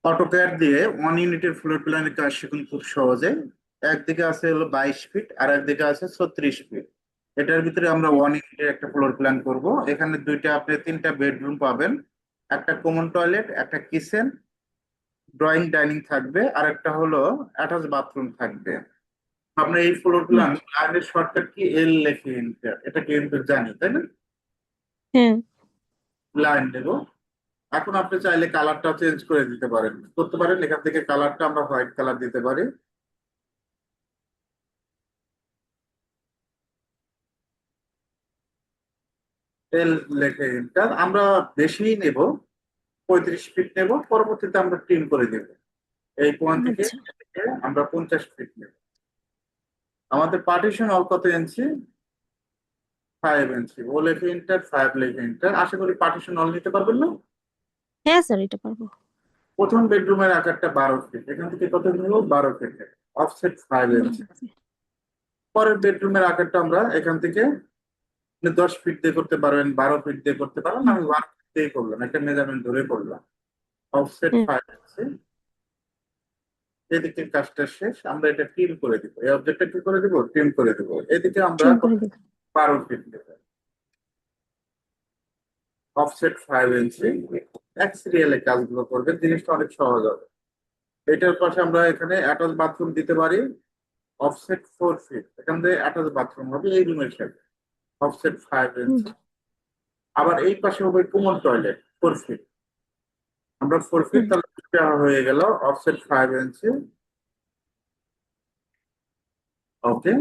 AutoCAD দিয়ে 1 ইউনিটের floor প্ল্যানের কাজ শিখুন খুব সহজে। একদিকে আছে হলো 22 ফিট আর একদিকে আছে 36 ফিট। এটার ভিতরে আমরা 1 ইউনিটের একটা ফ্লোর প্ল্যান করব। এখানে আপনি তিনটা বেডরুম পাবেন, একটা কমন টয়লেট, একটা কিচেন, ড্রয়িং ডাইনিং থাকবে, আর একটা হলো অ্যাটাচ বাথরুম থাকবে। আমরা এই ফ্লোর হুম, প্ল্যান প্ল্যানের শর্টকাট কি এল লেখে enter, এটা কিন্তু জানি তাই না? হ্যাঁ। লাইন দেবো। এখন আপনি চাইলে কালারটা চেঞ্জ করে দিতে পারেন, করতে পারেন। এখান থেকে কালারটা আমরা হোয়াইট কালার দিতে পারি। এল লেখে এন্টার। আমরা বেশি নেব, 35 ফিট নেব, পরবর্তীতে আমরা ট্রিম করে দেব। এই পয়েন্ট থেকে আচ্ছা। আমরা 50 ফিট নেব। আমাদের পার্টিশন অল কত ইঞ্চি? 5 ইঞ্চি। ও লেখে এন্টার, 5 লেখে এন্টার। আশা করি পার্টিশন অল নিতে পারবেন না? হ্যাঁ স্যার, এটা পারবো। প্রথম বেডরুমের আকারটা 12 ফিট, এখান থেকে কত নিব? 12 ফিট। অফসেট 5 ইঞ্চি। বারো। পরের বেডরুমের আকারটা আমরা এখান থেকে আপনি 10 ফিট দিয়ে করতে পারবেন, 12 ফিট দিয়ে করতে পারবেন। হুম, আমি 1 ফিট দিয়ে করলাম, একটা মেজারমেন্ট ধরে করলাম। অফসেট হ্যাঁ, 5 ইঞ্চি। এদিকে কাজটা শেষ, আমরা এটা ট্রিম করে দিব। এই অবজেক্টটা কি করে দিব? ট্রিম করে দিব। এদিকে আমরা ট্রিম করে দেবো। 12 ফিট দেব। অফসেট 5 ইঞ্চি। এক সিরিয়ালে কাজগুলো করবেন, জিনিসটা অনেক সহজ হবে। এটার পাশে আমরা এখানে অ্যাটাচ বাথরুম দিতে পারি। অফসেট 4 ফিট, এখান থেকে অ্যাটাচ বাথরুম হবে এই রুমের সাথে। অফসেট ফাইভ হুম, ইঞ্চি আবার এই পাশে হবে কমন টয়লেট 4 ফিট। আমরা 4 ফিট, হুম, তাহলে এটা হয়ে গেল অফসেট 5 ইঞ্চি। ওকে।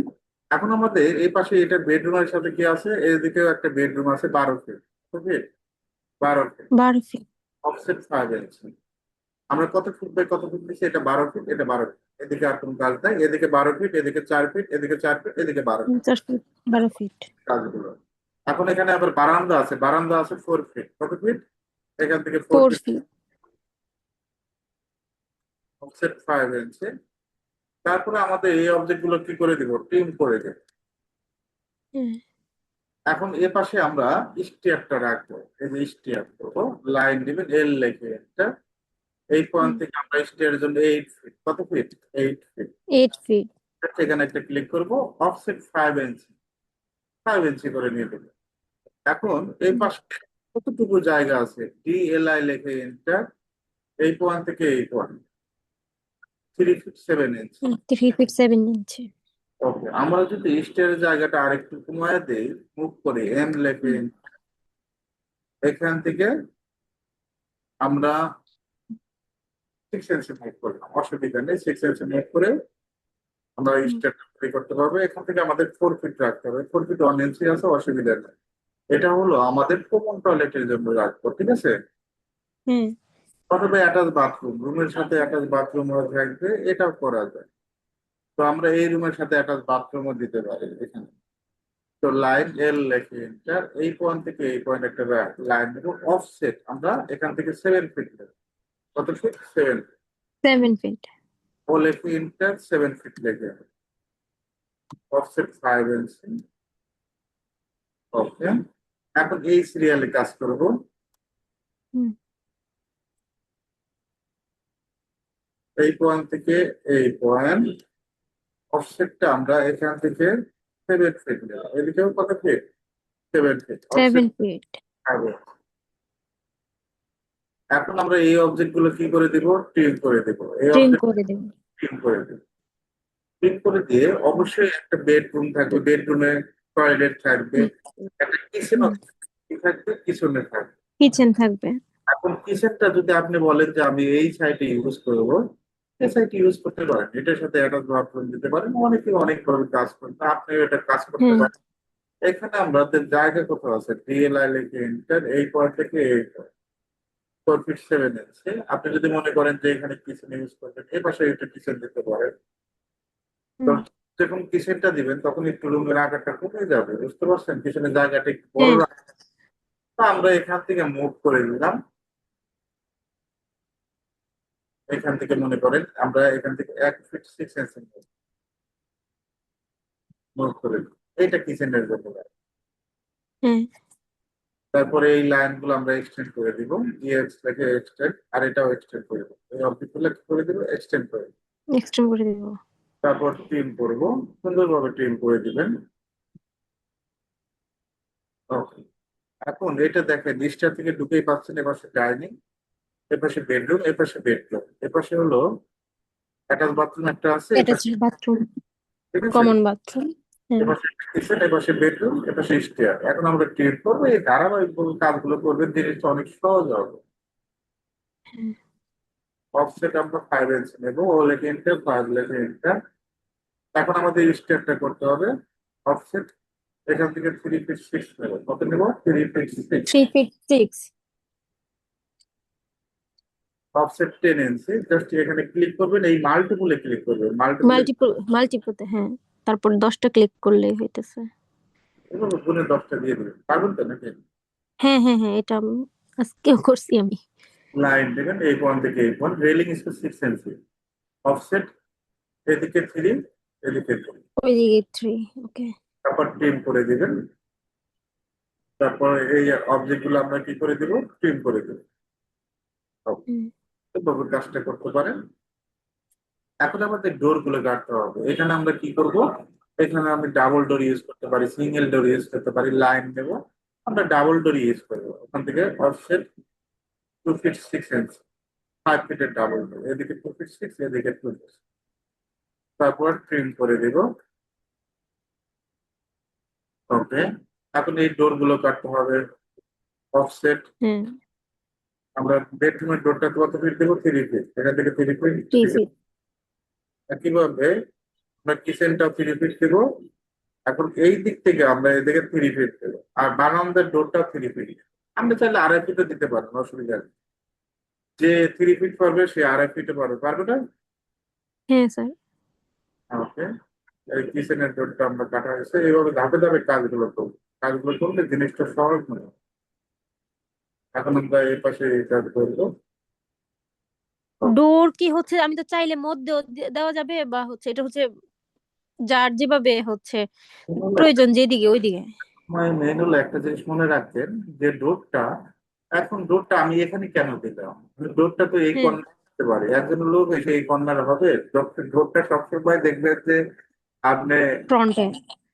এখন আমাদের এই পাশে এটা বেডরুমের সাথে কি আছে? এদিকেও একটা বেডরুম আছে 12 ফিট। ওকে, 12 ফিট। 12 ফিট। অফসেট 5 ইঞ্চি। আমরা কত ফিট বাই কত ফিট দিচ্ছি? এটা 12 ফিট, এটা 12 ফিট। এদিকে আর কোনো কাজ নাই। এদিকে 12 ফিট, এদিকে 4 ফিট, এদিকে 4 ফিট, এদিকে 12 ফিট। 4 fit, 12 fit. কাজগুলো। এখন এখানে আবার বারান্দা আছে, বারান্দা আছে 4 ফিট। কত ফিট? এখান থেকে four four feet fit offset 5 ইঞ্চি। তারপরে আমাদের এই অবজেক্ট গুলো কি করে দিব? ট্রিম করে দেব। হ্যাঁ। এখন এ পাশে আমরা স্টিয়ারটা রাখবো। এই যে স্টিয়ার করবো, লাইন দিবেন এল লেখে একটা। এই পয়েন্ট হুম, থেকে আমরা স্টিয়ারের জন্য 8 ফিট। কত ফিট? 8 ফিট। 8 ফিট। এখানে একটা ক্লিক করব। অফসেট 5 ইঞ্চি, 5 ইঞ্চি করে নিয়ে দেবো। এখন এই হুম, পাশে কতটুকু জায়গা আছে? ডিএলআই লেখে এন্টার। এই পয়েন্ট থেকে এই পয়েন্ট 3 ফিট 7 ইঞ্চি। 3 ফিট 7 ইঞ্চি। ওকে, আমরা যদি স্টিয়ারের জায়গাটা আরেকটু কমায় দেই, মুভ করি, এম লেখে হুম, এখান থেকে আমরা 6 ইঞ্চি মুভ করলাম, অসুবিধা নেই। 6 ইঞ্চি মুভ করে আমরা হুম, স্টেপটা তৈরি করতে পারবো। এখান থেকে আমাদের 4 ফিট রাখতে হবে। 4 ফিট 1 ইঞ্চি আছে, অসুবিধা নেই। এটা হলো আমাদের কমন টয়লেটের জন্য রাখবো, ঠিক আছে? হ্যাঁ। অথবা অ্যাটাচ বাথরুম, রুমের সাথে অ্যাটাচ বাথরুম থাকবে, এটাও করা যায়। তো আমরা এই রুমের সাথে অ্যাটাচ বাথরুমও দিতে পারি এখানে। তো লাইন এল লেখে এন্টার। এই পয়েন্ট থেকে এই পয়েন্ট একটা লাইন দেবো। অফসেট আমরা এখান থেকে 7 ফিট দেবো। কত ফিট? 7 ফিট। 7 ফিট। ও লেখে এন্টার, 7 ফিট লেখে। অফসেট 5 ইঞ্চি। ওকে। এখন এই সিরিয়ালে কাজ করব। হুম, এই পয়েন্ট থেকে এই পয়েন্ট, অফসেটটা আমরা এখান থেকে 7 ফিট নেব। এদিকেও কত feet? 7 feet. Offset 7 feet. 5 inch. এখন আমরা এই অবজেক্ট গুলো কি করে দিব? ট্রিম করে দিব। এই ট্রিম অবজেক্ট করে দেবো। ট্রিম করে দিব। ট্রিম করে দিয়ে অবশ্যই একটা বেডরুম থাকবে, বেডরুমে টয়লেট থাকবে, হুম, একটা কিচেন হুম, থাকবে, কিচেনে থাকবে। কিচেন থাকবে। এখন কিচেনটা যদি আপনি বলেন যে আমি এই সাইটে ইউজ করবো, এই সাইটে ইউজ করতে পারেন। এটার সাথে অ্যাটাচ বাথরুম দিতে পারেন। অনেকে অনেক ভাবে কাজ করেন, তো আপনিও এটা কাজ করতে হ্যাঁ। পারেন। এখানে আমাদের জায়গা কোথাও আছে? ডিএলআই লিখে এন্টার। এই পয়েন্ট থেকে এই 4 ফিট 7 ইঞ্চি। আপনি যদি মনে করেন যে এখানে কিচেন ইউজ করবেন, এই পাশে একটা কিচেন দিতে পারেন। তো হুম, যখন কিচেনটা দিবেন তখন একটু রুমের আকারটা কমে যাবে, বুঝতে পারছেন? কিচেনের জায়গাটা একটু বড় হ্যাঁ। রাখতে। তো আমরা এখান থেকে মুভ করে দিলাম। এখান থেকে মনে করেন আমরা এখান থেকে 1 ফিট 6 ইঞ্চি মুভ করে দিই। এইটা কিচেনের জন্য। হ্যাঁ। তারপরে এই লাইনগুলো আমরা এক্সটেন্ড করে দিব, ইএক্স থেকে এক্সটেন্ড, আর এটাও এক্সটেন্ড করে দেবো, এই অবজেক্টগুলো কি করে দিব, এক্সটেন্ড করে দেবো। এক্সট্রা করে দিব। তারপর ট্রিম করব, সুন্দরভাবে ট্রিম করে দিবেন। ওকে। এখন এটা দেখেন নিচটা থেকে ঢুকেই পাচ্ছেন, এপাশে ডাইনিং, এপাশে বেডরুম, এপাশে বেডরুম, এপাশে হলো অ্যাটাচ বাথরুম একটা আছে, অ্যাটাচ এপাশে, বাথরুম, ঠিক আছে, কমন বাথরুম। হ্যাঁ। এপাশে কিচেন, এপাশে বেডরুম, এপাশে স্টেয়ার। এখন আমরা ট্রিম করবো, এই ধারাবাহিক কাজগুলো করবেন, জিনিসটা অনেক সহজ হবে। হ্যাঁ। অফসেট আমরা 5 ইঞ্চি নেবো, ও লেখে ইন্টার, 5 লেখে ইন্টার। এখন আমাদের স্টেপটা করতে হবে। অফসেট এখান থেকে 3 ফিট 6 নেবো, কত নেবো, 3 ফিট 6। 3 ফিট 6। অফসেট 10 ইঞ্চি, জাস্ট এখানে ক্লিক করবেন, এই মাল্টিপুলে ক্লিক করবেন, মাল্টিপুলে মাল্টিপলতে, হ্যাঁ। তারপর 10টা ক্লিক করলেই হইতেছে। এভাবে গুণে 10টা দিয়ে দেবেন, পারবেন তো নাকি? হ্যাঁ, হ্যাঁ, হ্যাঁ, এটা আজকেও করছি আমি। লাইন দেবেন, এই পয়েন্ট থেকে এই পয়েন্ট, রেলিং স্পেস 6 ইঞ্চি, অফসেট এদিকে 3, এদিকে 3। ওইদিকে 3। ওকে। তারপর ট্রিম করে দিবেন। তারপর এই অবজেক্ট গুলো আমরা কি করে দিব, ট্রিম করে দেবো। এভাবে কাজটা করতে পারেন। এখন আমাদের ডোর গুলো গাড়তে হবে, এখানে আমরা কি করব, এখানে আমি ডাবল ডোর ইউজ করতে পারি, সিঙ্গেল ডোর ইউজ করতে পারি, লাইন দেবো, আমরা ডাবল ডোর ইউজ করবো। ওখান থেকে অফসেট 2 ফিট 6 ইঞ্চি, 5 ফিটের ডাবল ডোর, এদিকে 2 ফিট 6, এদিকে 2 ফিট। তারপর ট্রিম করে দিব। ওকে। এখন এই ডোর গুলো কাটতে হবে। অফসেট হ্যাঁ। আমরা বেডরুমের ডোরটা কত ফিট দেবো, 3 ফিট, এখান থেকে 3 ফিট। 3 ফিট। একইভাবে আমরা কিচেনটা 3 ফিট দেবো। এখন এই দিক থেকে আমরা এদিকে 3 ফিট দেবো, আর বারান্দার ডোরটা 3 ফিট। আমরা চাইলে 2.5 ফিটও দিতে পারবো, অসুবিধা নেই। যে 3 ফিট পারবে সে 2.5 ফিটে পারবে, পারবে না? হ্যাঁ স্যার। ওকে। এই কিচেনের ডোরটা আমরা কাটা হয়েছে, এইভাবে ধাপে ধাপে কাজগুলো করবো, কাজগুলো করলে জিনিসটা সহজ মনে হবে। এখন আমরা এই পাশে এই কাজ করবো। ডোর কি হচ্ছে, আমি তো চাইলে মধ্যেও দেওয়া যাবে, বা হচ্ছে এটা হচ্ছে যার যেভাবে হচ্ছে প্রয়োজন যেদিকে ওইদিকে। মেন হলো একটা জিনিস মনে রাখবেন, যে ডোরটা, এখন ডোরটা আমি এখানে কেন দিলাম, ডোরটা তো এই হ্যাঁ। কর্নার হতে পারে, একজন লোক এসে এই কর্নার হবে, ডোরটা সবসময় দেখবেন যে আপনি ফ্রন্টে।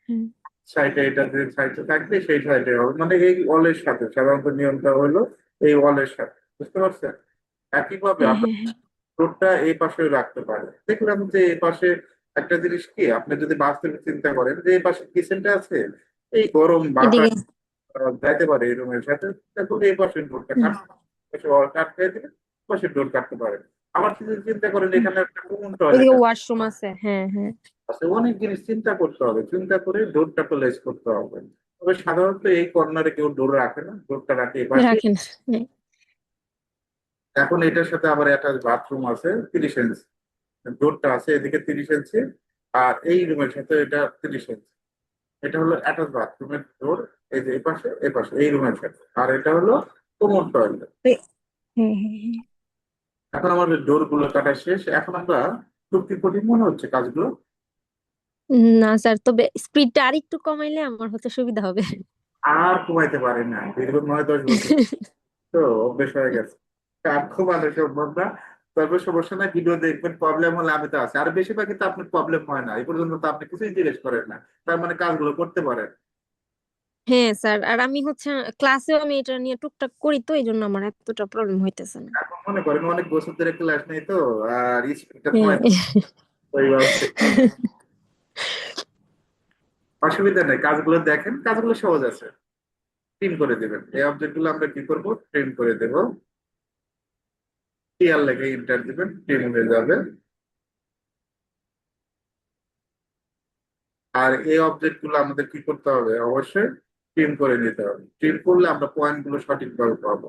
হ্যাঁ। সাইডে, এটা যে সাইডে থাকবে সেই সাইডে হবে, মানে এই ওয়ালের সাথে, সাধারণত নিয়মটা হলো এই ওয়ালের সাথে, বুঝতে পারছেন? একইভাবে হ্যাঁ। আমরা হ্যাঁ। হ্যাঁ। ডোরটা এই পাশে রাখতে পারেন। দেখলাম যে এই পাশে একটা জিনিস কি, আপনি যদি বাস্তবে চিন্তা করেন যে এই পাশে কিচেনটা আছে, এই গরম এদিকে। বাতাস যাইতে পারে এই রুমের সাথে, তখন এই পাশের ডোরটা হুম। কাটতে পাশে ওয়াল কাট খেয়ে দিলে পাশের ডোর কাটতে পারেন। আবার যদি চিন্তা করেন হুম। এখানে একটা কমন টয়লেট ওইদিকে ওয়াশরুম আছে। হ্যাঁ, হ্যাঁ। আছে, অনেক জিনিস চিন্তা করতে হবে, চিন্তা করে ডোরটা প্লেস করতে হবে। তবে সাধারণত এই কর্নারে কেউ ডোর রাখে না, ডোরটা রাখে এই পাশে। রাখেন। হ্যাঁ। এখন এটার সাথে আবার অ্যাটাচ বাথরুম আছে 30 ইঞ্চি, ডোরটা আছে এদিকে 30 ইঞ্চি, আর এই রুমের সাথে এটা 30 ইঞ্চি। এটা হলো অ্যাটাচ বাথরুমের ডোর, এই যে এপাশে এপাশে এই রুমের সাথে, আর এটা হলো কমন টয়লেট। হ্যাঁ। হ্যাঁ। হ্যাঁ। এখন আমাদের ডোর গুলো কাটা শেষ, এখন আমরা চুক্তি কঠিন মনে হচ্ছে কাজগুলো? না স্যার, তবে স্পিডটা আর একটু কমাইলে আমার হচ্ছে সুবিধা হবে। আর কমাইতে পারি না, দীর্ঘ 9-10 বছর তো অভ্যেস হয়ে গেছে, আর কমানো সম্ভব না। তবে সমস্যা নাই, ভিডিও দেখবেন, প্রবলেম হলে আমি তো আছি, আর বেশিরভাগই তো আপনার প্রবলেম হয় না, এই পর্যন্ত তো আপনি কিছুই জিজ্ঞেস করেন না, তার মানে কাজগুলো করতে পারেন। হ্যাঁ স্যার, আর আমি হচ্ছে ক্লাসেও আমি এটা নিয়ে টুকটাক করি, তো এই জন্য আমার এতটা প্রবলেম হইতেছে না। এখন মনে করেন অনেক বছর ধরে ক্লাস নেই তো, আর স্পিডটা হ্যাঁ। কমাই, ওইভাবে অসুবিধা নেই, কাজগুলো দেখেন, কাজগুলো সহজ আছে। ট্রিম করে দিবেন, এই অবজেক্ট গুলো আমরা কি করবো, ট্রিম করে দেবো। টিআর লেগে ইন্টার দিবেন, ট্রিম হয়ে যাবে। আর এই অবজেক্ট গুলো আমাদের কি করতে হবে, অবশ্যই ট্রিম করে নিতে হবে, ট্রিম করলে আমরা পয়েন্ট গুলো সঠিকভাবে পাবো।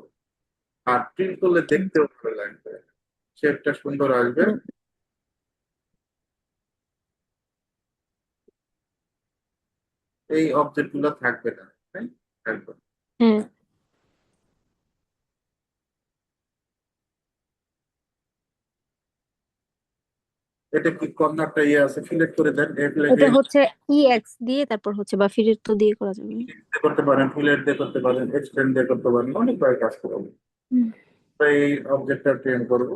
আর ট্রিম করলে দেখতেও ভালো লাগবে, শেপটা সুন্দর আসবে। এই অবজেক্ট গুলো থাকবে না, তাই থাকবে। হ্যাঁ। এটা কি কর্নারটা ইয়ে আছে, সিলেক্ট করে দেন, এটা হচ্ছে EX দিয়ে তারপর হচ্ছে বা ফিরের তো দিয়ে করা যাবে না? করতে পারেন, ফিলেট দিয়ে করতে পারেন, এক্সটেন্ড দিয়ে করতে পারেন, অনেকভাবে কাজ করবেন। হুম। তো এই অবজেক্টটা ট্রেন করবো।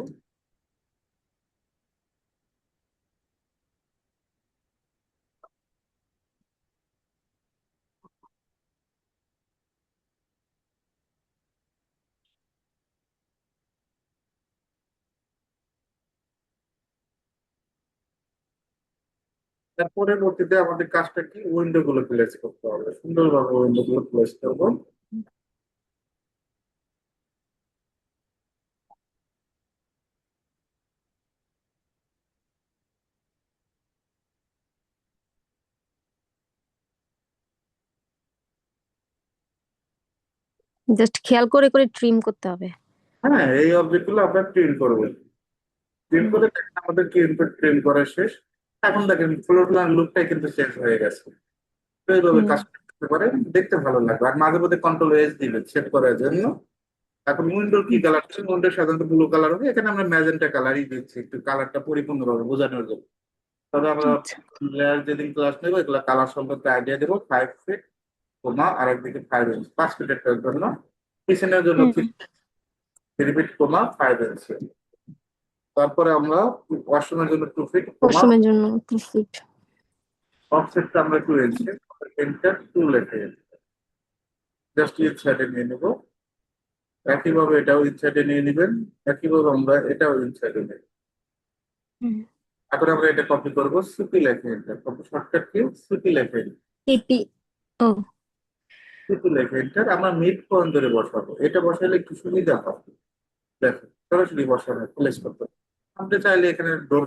তার পরবর্তীতে আমাদের কাজটা কি, উইন্ডো গুলো প্লেস করতে হবে, সুন্দরভাবে উইন্ডো গুলো প্লেস করবো। জাস্ট খেয়াল করে করে ট্রিম করতে হবে। হ্যাঁ, এই অবজেক্ট গুলো আপনার প্রিন্ট করবেন। প্রিন্ট হুম। করে দেখেন আমাদের কি ইনপুট প্রিন্ট করা শেষ। এখন দেখেন ফ্লোর প্ল্যান লুকটাই কিন্তু চেঞ্জ হয়ে গেছে। তো এইভাবে হুম। কাজ করতে পারেন, দেখতে ভালো লাগবে। আর মাঝে মধ্যে কন্ট্রোল এস দিবেন সেট করার জন্য। এখন উইন্ডোর কি হুম। কালার, উইন্ডোর সাধারণত ব্লু কালার হবে, এখানে আমরা ম্যাজেন্টা কালারই দিচ্ছি একটু কালারটা পরিপূর্ণভাবে বোঝানোর জন্য। তবে আমরা আচ্ছা। লেয়ার যেদিন ক্লাস নেবো এগুলো কালার সম্পর্কে আইডিয়া দেবো। 5 ফিট কোমা, আর একদিকে 5 ইঞ্চ, 5 ফিটের জন্য, পিছনের জন্য হুম। 3 ফিট কোমা 5 ইঞ্চ। তারপরে আমরা ওয়াশরুমের জন্য 2 ফিট কোমা, ওয়াশরুমের জন্য 2 ফিট। অফসেটটা আমরা 2 ইঞ্চি, এন্টার 2 লেখে জাস্ট ইন সাইডে নিয়ে নেবো। একইভাবে এটাও ইন সাইডে নিয়ে নেবেন, একইভাবে আমরা এটাও ইন সাইডে নেব। হুম। এখন আমরা এটা কপি করবো, সিপি লেখে enter, copy shortcut key, CP লেখে, TP। ও। সিপি লেখে এন্টার। আমরা মিড পয়েন্ট ধরে বসাবো, এটা বসাইলে একটু সুবিধা হবে। দেখো সরাসরি বসানো, প্লেস করতে হবে। আপনি চাইলে এখানে ডোর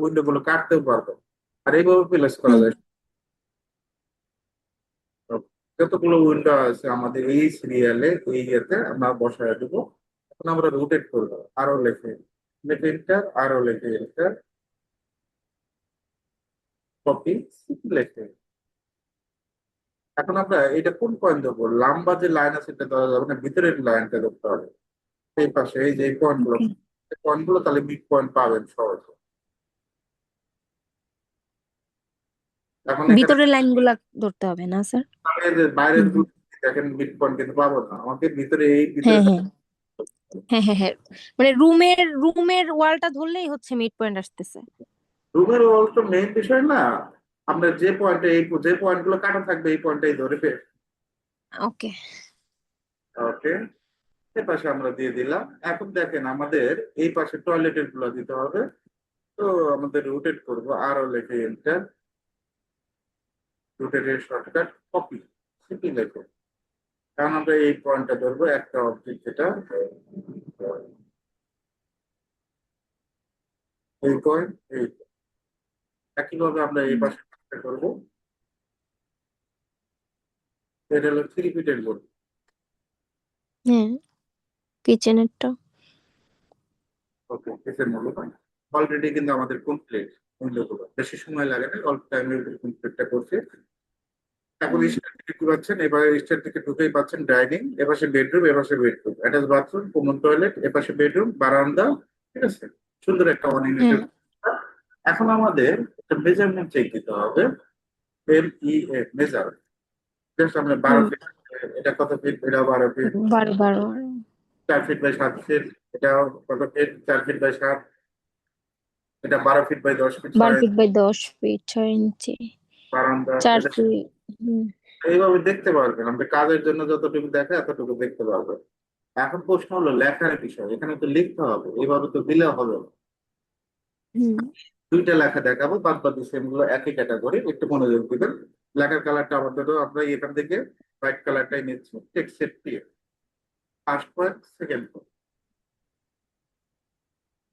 উইন্ডো গুলো কাটতেও পারবো, আর এইভাবে প্লেস করা হুম। যায়। তো যতগুলো উইন্ডো আছে আমাদের এই সিরিয়ালে, এই ইয়েতে আমরা বসায় দেবো। এখন আমরা রোটেট করবো, আরো লেখে, লেখে এন্টার, আরো লেখে এন্টার, কপি, লেখে। এখন আমরা এটা কোন পয়েন্ট দেবো, লম্বা যে লাইন আছে এটা দেওয়া যাবে না, ভিতরের লাইনটা ধরতে হবে। এই পাশে এই যে পয়েন্ট গুলো, ওকে। পয়েন্ট গুলো তাহলে মিড পয়েন্ট পাবেন সহজে। এখন এখানে ভিতরের লাইনগুলা ধরতে হবে না স্যার? এই যে বাইরের হুম হুম। গুলো দেখেন মিড পয়েন্ট কিন্তু পাবো না, আমাকে ভিতরে এই ভিতরে হ্যাঁ হ্যাঁ হ্যাঁ হ্যাঁ হ্যাঁ, মানে রুমের ওয়ালটা ধরলেই হচ্ছে মিড পয়েন্ট আসতেছে। রুমের ওয়াল তো মেইন বিষয় না। আমরা যে পয়েন্টে এই যে পয়েন্ট গুলো কাটা থাকবে এই পয়েন্টটাই ধরে। ওকে। ওকে, এই পাশে আমরা দিয়ে দিলাম। এখন দেখেন আমাদের এই পাশে টয়লেটের গুলো দিতে হবে। তো আমাদের রোটেট করবো, আরো লেখে এন্টার, রোটেটের শর্টকাট কপি, সিপি লেখো। কারণ আমরা এই পয়েন্টটা ধরবো, একটা অবজেক্ট যেটা এই পয়েন্ট, এই একইভাবে আমরা এই পাশে কাজটা করবো। এটা হলো 3 ফিটের বোর্ড। হ্যাঁ, কিচেনেরটা। ওকে, কিসের মূল্য অলরেডি কিন্তু আমাদের কমপ্লিট। মূল্যগুলো বেশি সময় লাগে না, অল্প টাইমের কমপ্লিটটা করছে। এখন হুম। স্টার থেকে কি পাচ্ছেন, এবারে স্টার থেকে ঢুকেই পাচ্ছেন ডাইনিং, এপাশে বেডরুম, এপাশে bedroom, attach bathroom, common toilet, এপাশে বেডরুম, বারান্দা। ঠিক আছে, সুন্দর একটা ওয়ান হ্যাঁ। ইউনিটের। এখন আমাদের একটা মেজারমেন্ট চেক দিতে হবে, মেজার। জাস্ট আমরা বারো হুম। ফিট এটা কত ফিট, এটা 12 ফিট, 12 12। 4 ফিট বাই 7 ফিট, এটা কত ফিট, 4 ফিট বাই 7, এটা 12 feet by 10 feet, 12 feet by 10 feet, 6 inch. বারান্দা। চার এটা ফিট হুম। এইভাবে দেখতে পারবেন, আমরা কাজের জন্য যতটুকু দেখে এতটুকু দেখতে পারবেন। এখন প্রশ্ন হলো লেখার বিষয়, এখানে তো লিখতে হবে, এইভাবে তো দিলে হবে না। হুম। দুইটা লেখা দেখাবো, বাদ বাকি সেম গুলো একই ক্যাটাগরি, একটু মনোযোগ দিবেন। লেখার কালারটা আমাদের, আমরা এখান থেকে হোয়াইট কালারটাই নিচ্ছি, টেক্সট সেট দিয়ে ফার্স্ট পয়েন্ট, সেকেন্ড পয়েন্ট।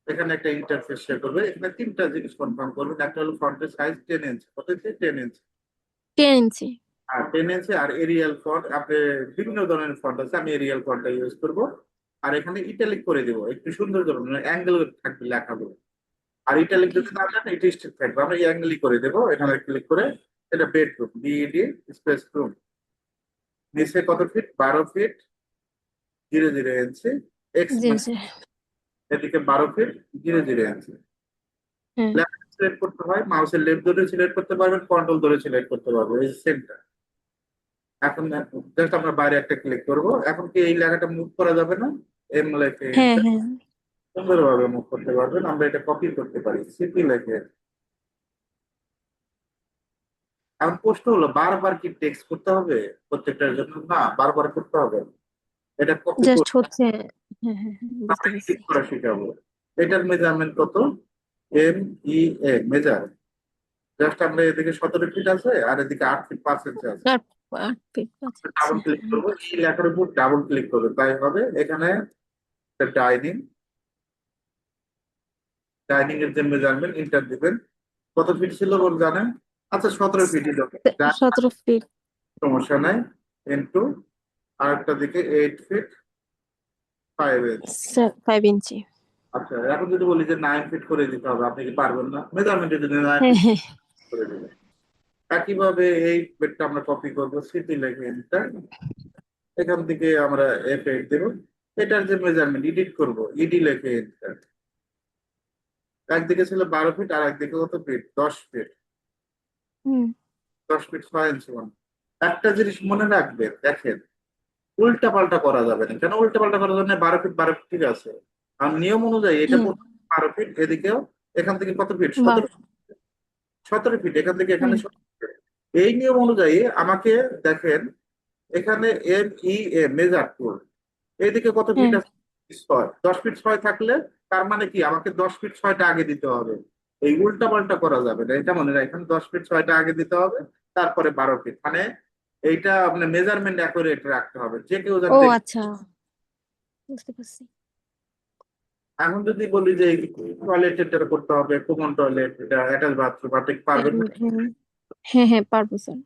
এখানে একটা ইন্টারফেস শেয়ার করবে, এখানে তিনটা জিনিস কনফার্ম করবেন। একটা হলো ফন্টের সাইজ 10 ইঞ্চ, কত ইঞ্চি, 10 ইঞ্চ। 10 ইঞ্চি। আর 10 ইঞ্চি, আর এরিয়াল ফন্ট, আপনি বিভিন্ন ধরনের ফন্ট আছে, আমি এরিয়াল ফন্টটা ইউজ করব। আর এখানে ইটালিক করে দিব, একটু সুন্দর করবো, অ্যাঙ্গেল থাকবে লেখাগুলো। আর ইটালিক ওকে। যদি না দেন এটা স্টিক থাকবে, আমরা এই অ্যাঙ্গেলই করে দেবো। এখানে ক্লিক করে এটা বেডরুম, বিইডি স্পেস রুম, নিচে কত ফিট, 12 ফিট 00 ইঞ্চি, এক্স জি মানে জি। এদিকে 12 ফিট 00 ইঞ্চি। হ্যাঁ। সিলেক্ট করতে হয়, মাউসের লেফট ধরে সিলেক্ট করতে পারবেন, কন্ট্রোল ধরে সিলেক্ট করতে পারবেন, এই সেন্টার। এখন জাস্ট আমরা বাইরে একটা ক্লিক করব। এখন কি এই লেখাটা মুভ করা যাবে না? এম লেখে হ্যাঁ হ্যাঁ সুন্দরভাবে মুভ করতে পারবেন। আমরা এটা কপি করতে পারি, সিপি লেখে। এখন প্রশ্ন হলো, বারবার কি টেক্সট করতে হবে প্রত্যেকটার জন্য? না, বারবার করতে হবে না। এটা কপি জাস্ট করে হচ্ছে। হ্যাঁ হ্যাঁ হ্যাঁ, বুঝতে আমরা পারছি। এডিট করা শিখাবো। এটার মেজারমেন্ট কত? এম ই এ মেজার। জাস্ট আমরা এদিকে 17 ফিট আছে, আর এদিকে 8 ফিট 5 ইঞ্চি আছে। 8 ফিট 5 ইঞ্চি, ডাবল ক্লিক হ্যাঁ। করবো, এই লেখার উপর ডাবল ক্লিক করবে, তাই হবে। এখানে ডাইনিং, ডাইনিং এর যে মেজারমেন্ট ইন্টার দিবেন। কত ফিট ছিল বল জানেন? আচ্ছা, 17 ফিটই দেবে, যার 17 ফিট সমস্যা নাই। ইন্টু আরেকটা দিকে 8 ফিট 5 ইঞ্চ। 5 ইঞ্চি। আচ্ছা, এখন যদি বলি যে 9 ফিট করে দিতে হবে, আপনি কি পারবেন না? মেজারমেন্টে যদি নাইন হ্যাঁ ফিট হ্যাঁ করে দিবেন। একইভাবে এই বেডটা আমরা কপি করবো, সিটি লেখে enter। এখান থেকে আমরা F8 দেব। এটার যে মেজারমেন্ট এডিট করব, ইডি লেখে enter। একদিকে ছিল 12 ফিট, আর একদিকে কত ফিট? 10 ফিট। হুম 10 ফিট 6 ইঞ্চি মানে। একটা জিনিস মনে রাখবেন, দেখেন, উল্টা পাল্টা করা যাবে না। কেন উল্টা পাল্টা করা যাবে না? 12 ফিট 12 ফিট ঠিক আছে, আর নিয়ম অনুযায়ী এটা হুম। 12 ফিট, এদিকেও এখান থেকে কত ফিট? বাহ। 17 ফিট এখান থেকে এখানে হুম 17 ফিট। এই নিয়ম অনুযায়ী আমাকে, দেখেন, এখানে এম ই এ মেজার টুল, এইদিকে কত ফিট হ্যাঁ। আছে? 6। 10 ফিট 6 থাকলে তার মানে কি আমাকে 10 ফিট 6টা আগে দিতে হবে। এই উল্টা পাল্টা করা যাবে না, এটা মনে রাখবেন। 10 ফিট 6টা আগে দিতে হবে, তারপরে 12 ফিট, মানে এইটা আপনার মেজারমেন্ট অ্যাকুরেট রাখতে হবে, যে কেউ ও যাতে। আচ্ছা, বুঝতে পারছি। এখন যদি বলি যে টয়লেট এটা করতে হবে, কমন টয়লেট, এটা অ্যাটাচ বাথরুম, আপনি কি হ্যাঁ পারবেন না? হ্যাঁ হ্যাঁ হ্যাঁ, পারবো স্যার।